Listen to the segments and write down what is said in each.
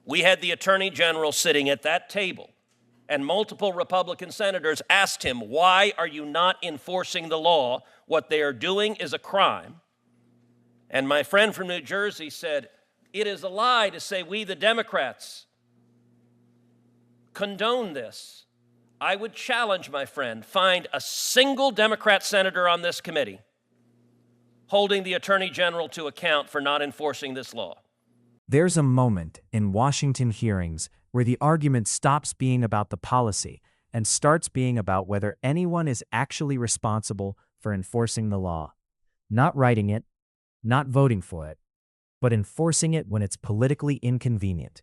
We had the Attorney General sitting at that table, and multiple Republican senators asked him, why are you not enforcing the law? What they are doing is a crime. And my friend from New Jersey said, it is a lie to say we, the Democrats, condone this. I would challenge, my friend, find a single Democrat senator on this committee holding the Attorney General to account for not enforcing this law. There's a moment in Washington hearings where the argument stops being about the policy and starts being about whether anyone is actually responsible for enforcing the law. Not writing it, not voting for it, but enforcing it when it's politically inconvenient.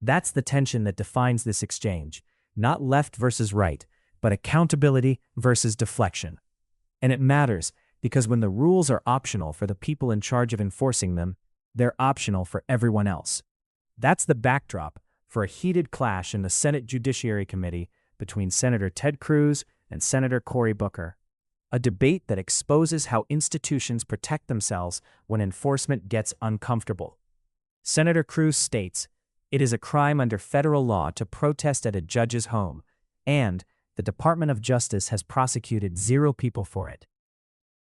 That's the tension that defines this exchange, not left versus right, but accountability versus deflection. And it matters because when the rules are optional for the people in charge of enforcing them, they're optional for everyone else. That's the backdrop for a heated clash in the Senate Judiciary Committee between Senator Ted Cruz and Senator Cory Booker, a debate that exposes how institutions protect themselves when enforcement gets uncomfortable. Senator Cruz states, "It is a crime under federal law to protest at a judge's home, and the Department of Justice has prosecuted 0 people for it."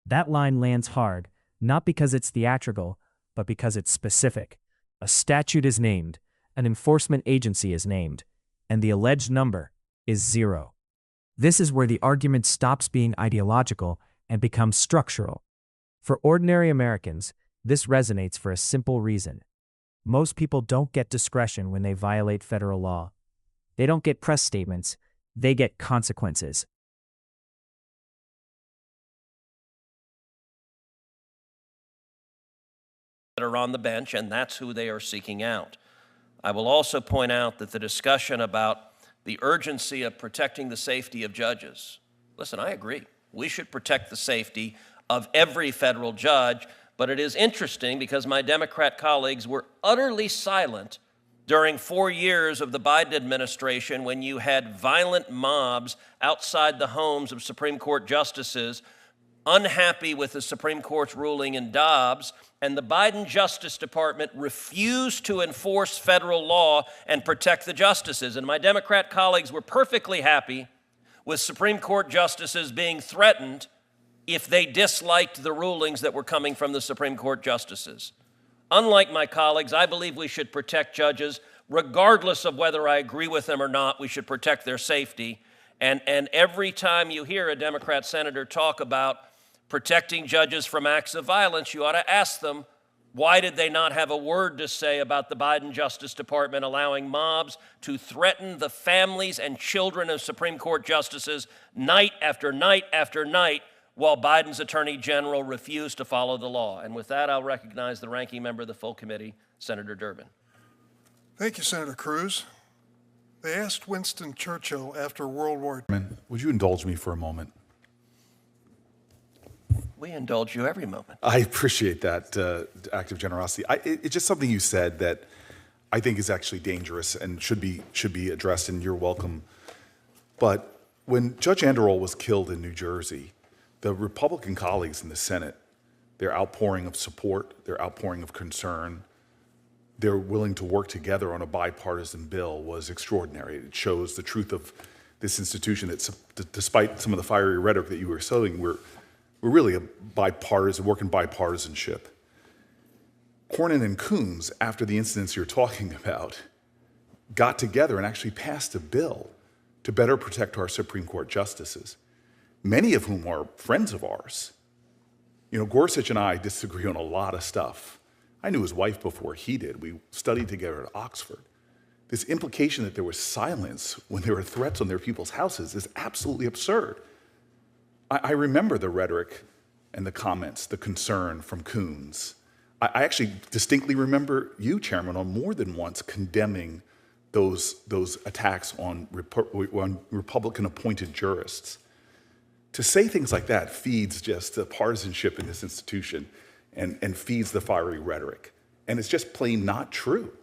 That line lands hard, not because it's theatrical, but because it's specific. A statute is named, an enforcement agency is named, and the alleged number is 0. This is where the argument stops being ideological and becomes structural. For ordinary Americans, this resonates for a simple reason. Most people don't get discretion when they violate federal law. They don't get press statements, they get consequences. That are on the bench, and that's who they are seeking out. I will also point out that the discussion about the urgency of protecting the safety of judges. Listen, I agree. We should protect the safety of every federal judge, but it is interesting because my Democrat colleagues were utterly silent during 4 years of the Biden administration when you had violent mobs outside the homes of Supreme Court justices unhappy with the Supreme Court's ruling in Dobbs, and the Biden Justice Department refused to enforce federal law and protect the justices. And my Democrat colleagues were perfectly happy with Supreme Court justices being threatened if they disliked the rulings that were coming from the Supreme Court justices. Unlike my colleagues, I believe we should protect judges regardless of whether I agree with them or not. We should protect their safety. And every time you hear a Democrat senator talk about protecting judges from acts of violence, you ought to ask them, why did they not have a word to say about the Biden Justice Department allowing mobs to threaten the families and children of Supreme Court justices night after night after night while Biden's Attorney General refused to follow the law? And with that, I'll recognize the ranking member of the full committee, Senator Durbin. Thank you, Senator Cruz. They asked Winston Churchill after World War II. Would you indulge me for a moment? We indulge you every moment. I appreciate that act of generosity. It's just something you said that I think is actually dangerous and should be addressed, and you're welcome. But when Judge Anderol was killed in New Jersey, the Republican colleagues in the Senate, their outpouring of support, their outpouring of concern, they're willing to work together on a bipartisan bill was extraordinary. It shows the truth of this institution that despite some of the fiery rhetoric that you were sowing, we're really a bipartisan, working bipartisanship. Cornyn and Coons, after the incidents you're talking about, got together and actually passed a bill to better protect our Supreme Court justices, many of whom are friends of ours. You know, Gorsuch and I disagree on a lot of stuff. I knew his wife before he did. We studied together at Oxford. This implication that there was silence when there were threats on their people's houses is absolutely absurd. I remember the rhetoric and the comments, the concern from Coons. I actually distinctly remember you, Chairman, on more than once condemning those attacks on Republican-appointed jurists. To say things like that feeds just the partisanship in this institution and feeds the fiery rhetoric. And it's just plain not true.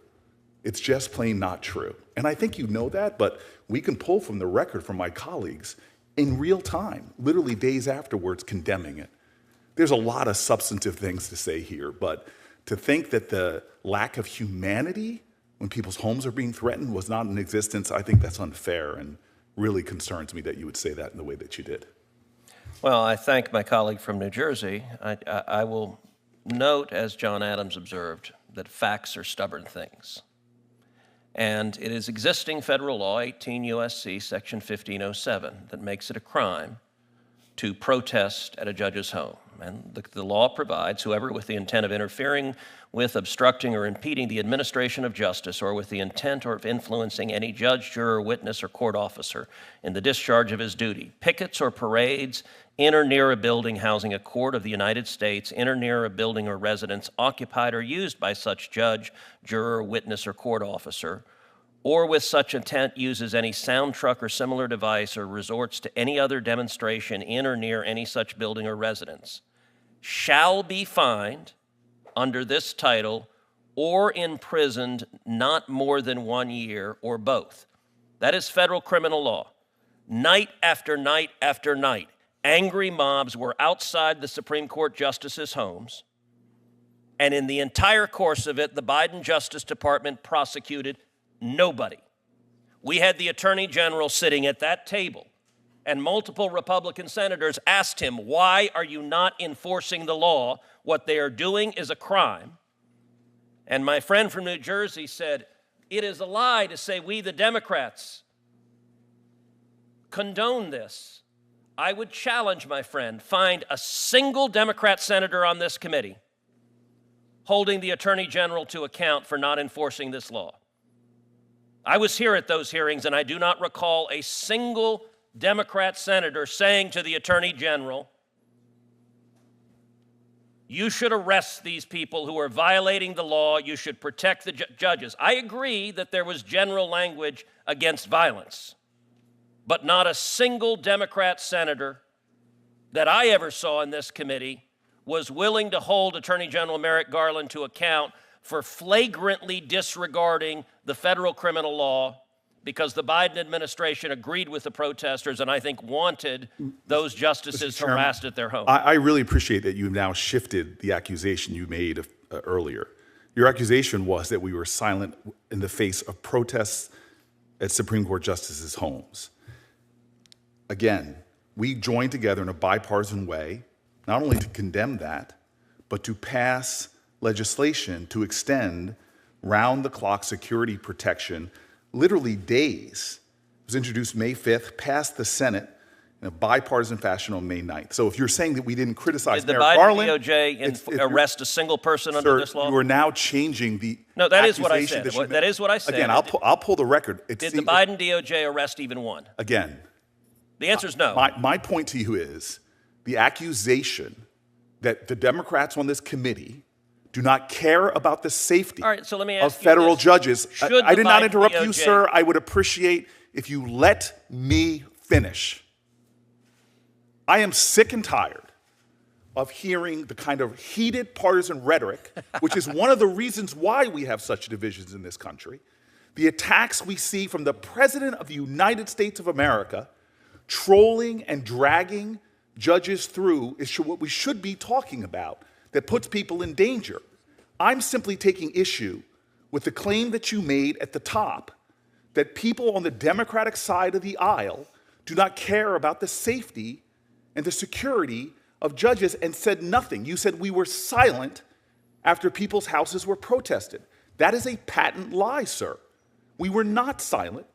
It's just plain not true. And I think you know that, but we can pull from the record from my colleagues in real time, literally days afterwards, condemning it. There's a lot of substantive things to say here, but to think that the lack of humanity when people's homes are being threatened was not in existence, I think that's unfair and really concerns me that you would say that in the way that you did. Well, I thank my colleague from New Jersey. I will note, as John Adams observed, that facts are stubborn things. And it is existing federal law, 18 U.S.C. Section 1507, that makes it a crime to protest at a judge's home. And the law provides whoever with the intent of interfering with, obstructing, or impeding the administration of justice, or with the intent or of influencing any judge, juror, witness, or court officer in the discharge of his duty, pickets or parades in or near a building housing a court of the United States, in or near a building or residence occupied or used by such judge, juror, witness, or court officer, or with such intent uses any sound truck or similar device, or resorts to any other demonstration in or near any such building or residence, shall be fined under this title or imprisoned not more than 1 year, or both. That is federal criminal law. Night after night after night, angry mobs were outside the Supreme Court justices' homes, and in the entire course of it, the Biden Justice Department prosecuted nobody. We had the Attorney General sitting at that table, and multiple Republican senators asked him, why are you not enforcing the law? What they are doing is a crime. And my friend from New Jersey said, it is a lie to say we, the Democrats, condone this. I would challenge, my friend, find a single Democrat senator on this committee holding the Attorney General to account for not enforcing this law. I was here at those hearings, and I do not recall a single Democrat senator saying to the Attorney General, you should arrest these people who are violating the law, you should protect the judges. I agree that there was general language against violence, but not a single Democrat senator that I ever saw in this committee was willing to hold Attorney General Merrick Garland to account for flagrantly disregarding the federal criminal law, because the Biden administration agreed with the protesters and I think wanted those justices harassed at their home. I really appreciate that you've now shifted the accusation you made earlier. Your accusation was that we were silent in the face of protests at Supreme Court justices' homes. Again, we joined together in a bipartisan way, not only to condemn that, but to pass legislation to extend round-the-clock security protection, literally days. It was introduced May 5th, passed the Senate in a bipartisan fashion on May 9th. So if you're saying that we didn't criticize Did the Merrick Biden Garland, DOJ arrest a single person under this law? You are now changing the No, that is what I accusation said. that you That made. is what I said. Again, I'll pull the record. Did the Biden DOJ arrest even one? Again, The answer is no. my point to you is the accusation that the Democrats on this committee do not care about the safety All right, so let me of ask you federal this. judges. Should I the did not Biden interrupt you, DOJ sir. I would appreciate if you let me finish. I am sick and tired of hearing the kind of heated partisan rhetoric, which is one of the reasons why we have such divisions in this country. The attacks we see from the President of the United States of America trolling and dragging judges through is what we should be talking about, that puts people in danger. I'm simply taking issue with the claim that you made at the top that people on the Democratic side of the aisle do not care about the safety and the security of judges and said nothing. You said we were silent after people's houses were protested. That is a patent lie, sir. We were not silent.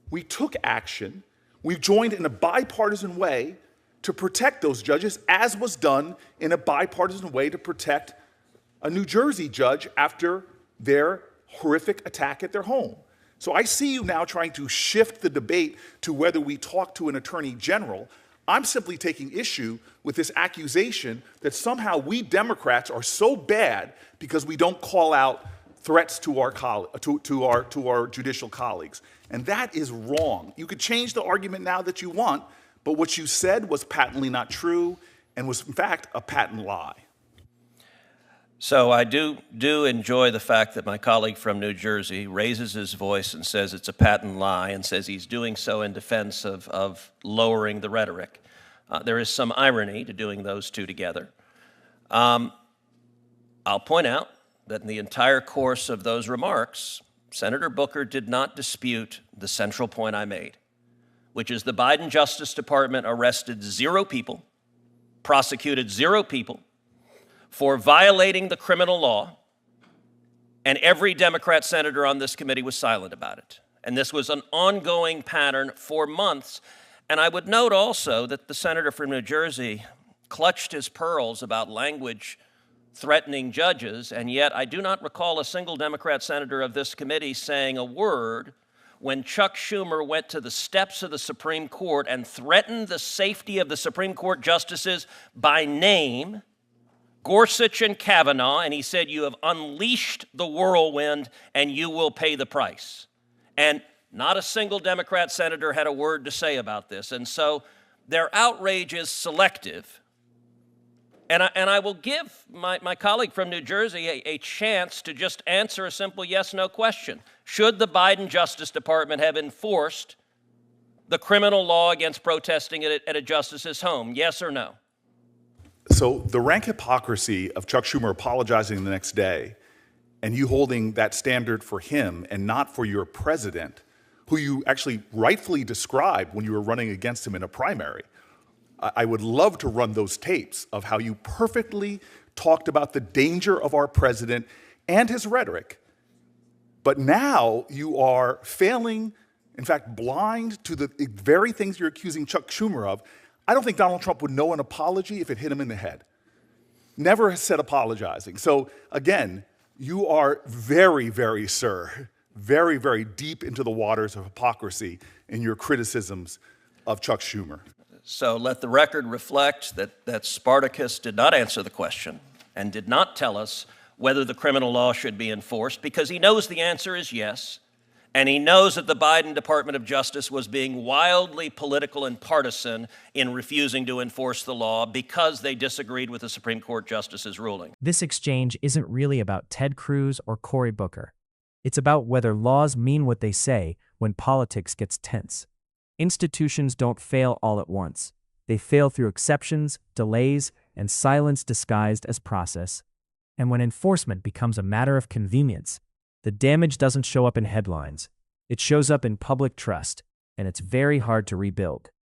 We took action. We joined in a bipartisan way to protect those judges, as was done in a bipartisan way to protect a New Jersey judge after their horrific attack at their home. So I see you now trying to shift the debate to whether we talk to an attorney general. I'm simply taking issue with this accusation that somehow we Democrats are so bad because we don't call out threats to our judicial colleagues. And that is wrong. You could change the argument now that you want, but what you said was patently not true and was, in fact, a patent lie. So I do enjoy the fact that my colleague from New Jersey raises his voice and says it's a patent lie and says he's doing so in defense of lowering the rhetoric. There is some irony to doing those two together. I'll point out that in the entire course of those remarks, Senator Booker did not dispute the central point I made, which is the Biden Justice Department arrested 0 people, prosecuted 0 people for violating the criminal law, and every Democrat senator on this committee was silent about it. And this was an ongoing pattern for months. And I would note also that the senator from New Jersey clutched his pearls about language threatening judges, and yet I do not recall a single Democrat senator of this committee saying a word when Chuck Schumer went to the steps of the Supreme Court and threatened the safety of the Supreme Court justices by name, Gorsuch and Kavanaugh, and he said, "You have unleashed the whirlwind and you will pay the price." And not a single Democrat senator had a word to say about this. And so their outrage is selective. And I will give my colleague from New Jersey a chance to just answer a simple yes-no question. Should the Biden Justice Department have enforced the criminal law against protesting at a justice's home? Yes or no? So the rank hypocrisy of Chuck Schumer apologizing the next day and you holding that standard for him and not for your president, who you actually rightfully described when you were running against him in a primary. I would love to run those tapes of how you perfectly talked about the danger of our president and his rhetoric. But now you are failing, in fact, blind to the very things you're accusing Chuck Schumer of. I don't think Donald Trump would know an apology if it hit him in the head. Never has said apologizing. So again, you are very, very, sir, very, very deep into the waters of hypocrisy in your criticisms of Chuck Schumer. So let the record reflect that Spartacus did not answer the question and did not tell us whether the criminal law should be enforced, because he knows the answer is yes, and he knows that the Biden Department of Justice was being wildly political and partisan in refusing to enforce the law because they disagreed with the Supreme Court justice's ruling. This exchange isn't really about Ted Cruz or Cory Booker. It's about whether laws mean what they say when politics gets tense. Institutions don't fail all at once. They fail through exceptions, delays, and silence disguised as process. And when enforcement becomes a matter of convenience, the damage doesn't show up in headlines. It shows up in public trust, and it's very hard to rebuild.